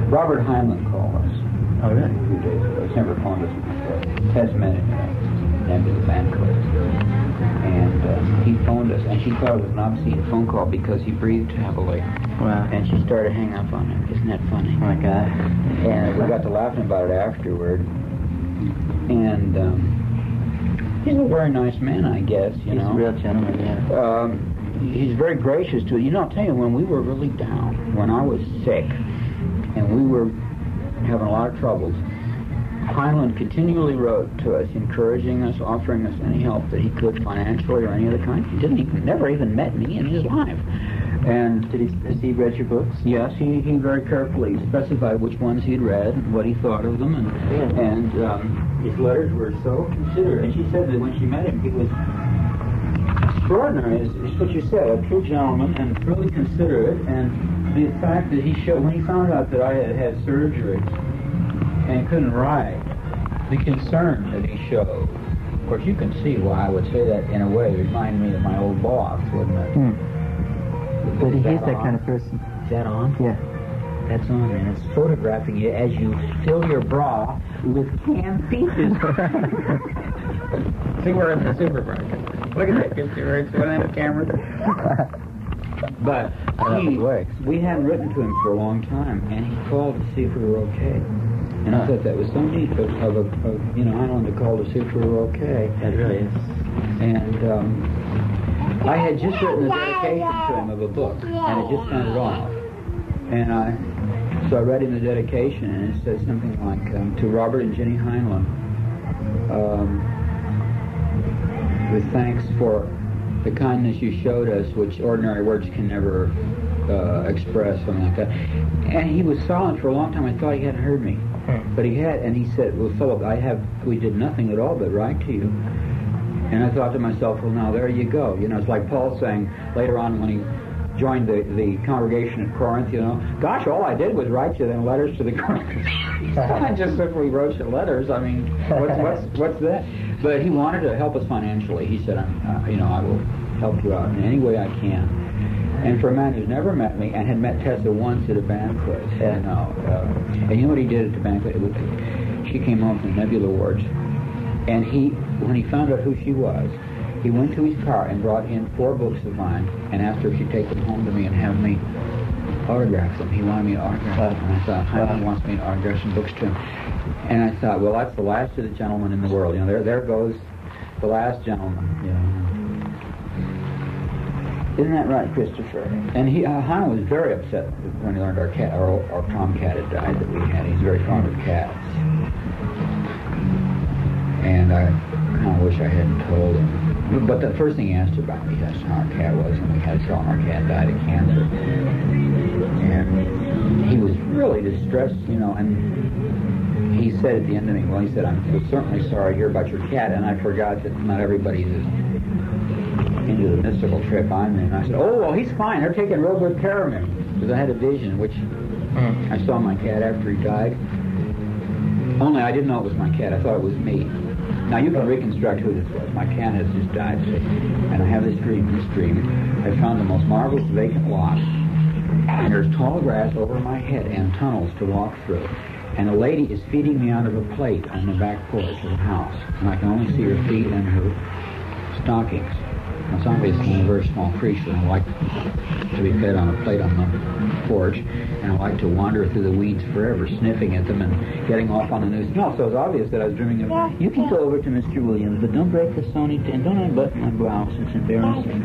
Robert Heinlein called us. Oh, really? A few days ago. He's never phoned us before. Tess met him at the band club. And he phoned us, and she thought it was an obscene phone call because he breathed heavily. Wow. And she started hanging up on him. Isn't that funny? Oh, my God. And we got to laughing about it afterward. And he's a very nice man, I guess, you know. He's a real gentleman, yeah. He's very gracious to it. You know, I'll tell you, when we were really down, when I was sick, and we were having a lot of troubles, Heinlein continually wrote to us, encouraging us, offering us any help that he could financially or any other kind. He never even met me in his life. And Has he read your books? yes, he very carefully specified which ones he'd read and what he thought of them, and his letters were so considerate. And she said that when she met him, he was extraordinary. It's what you said, a true gentleman and truly considerate. And the fact that he showed, when he found out that I had had surgery and couldn't write, the concern that he showed. Of course, you can see why I would say that in a way. It reminded me of my old boss, wouldn't it? But he's that kind of person. Is that on? Yeah. That's on, and it's photographing you as you fill your bra with canned peaches. See, we're in the supermarket. Look at that picture, right? One of them cameras. But we hadn't written to him for a long time, and he called to see if we were okay. And I thought that was so neat of Heinlein to call to see if we were okay. That really is. And I had just written a dedication to him of a book, and it just sent it off. And so I read him the dedication, and it says something like, to Robert and Jenny Heinlein, with thanks for the kindness you showed us, which ordinary words can never express, something like that. And he was silent for a long time. I thought he hadn't heard me. But he had, and he said, well, Philip, we did nothing at all but write to you. And I thought to myself, well, now there you go. You know, it's like Paul saying later on when he joined the congregation at Corinth, you know, gosh, all I did was write you them letters to the Corinthians. I just simply wrote you letters. I mean, what's that? But he wanted to help us financially. He said, I will help you out in any way I can. And for a man who's never met me and had met Tessa once at a banquet, and you know what he did at the banquet? She came home from the Nebula Awards, and when he found out who she was, he went to his car and brought in 4 books of mine and asked her if she'd take them home to me and have me autograph them. He wanted me to autograph them. And I thought, Heinlein wants me to autograph some books to him. And I thought, well, that's the last of the gentlemen in the world. You know, there goes the last gentleman. You know. Isn't that right, Christopher? And Heinlein was very upset when he learned our tomcat had died that we had. He's very fond of cats. And I kind of wish I hadn't told him. But the first thing he asked about me, that's how our cat was, and we had to tell him our cat died of cancer. And he was really distressed, you know, and he said at the end of me, well, he said, I'm certainly sorry to hear about your cat, and I forgot that not everybody's into the mystical trip I'm in. I said, oh, well, he's fine. They're taking real good care of him. Because I had a vision, which I saw my cat after he died. Only I didn't know it was my cat. I thought it was me. Now, you can reconstruct who this was. My cat has just died, see? And I have this dream. I found the most marvelous vacant lot. And there's tall grass over my head and tunnels to walk through. And a lady is feeding me out of a plate on the back porch of the house. And I can only see her feet and her stockings. Now, it's obviously I'm a very small creature, and I like to be fed on a plate on the porch, and I like to wander through the weeds forever, sniffing at them and getting off on the new smell. So it's obvious that I was dreaming of, you can go over to Mr. Williams, but don't break the Sony, and don't unbutton my blouse, it's embarrassing.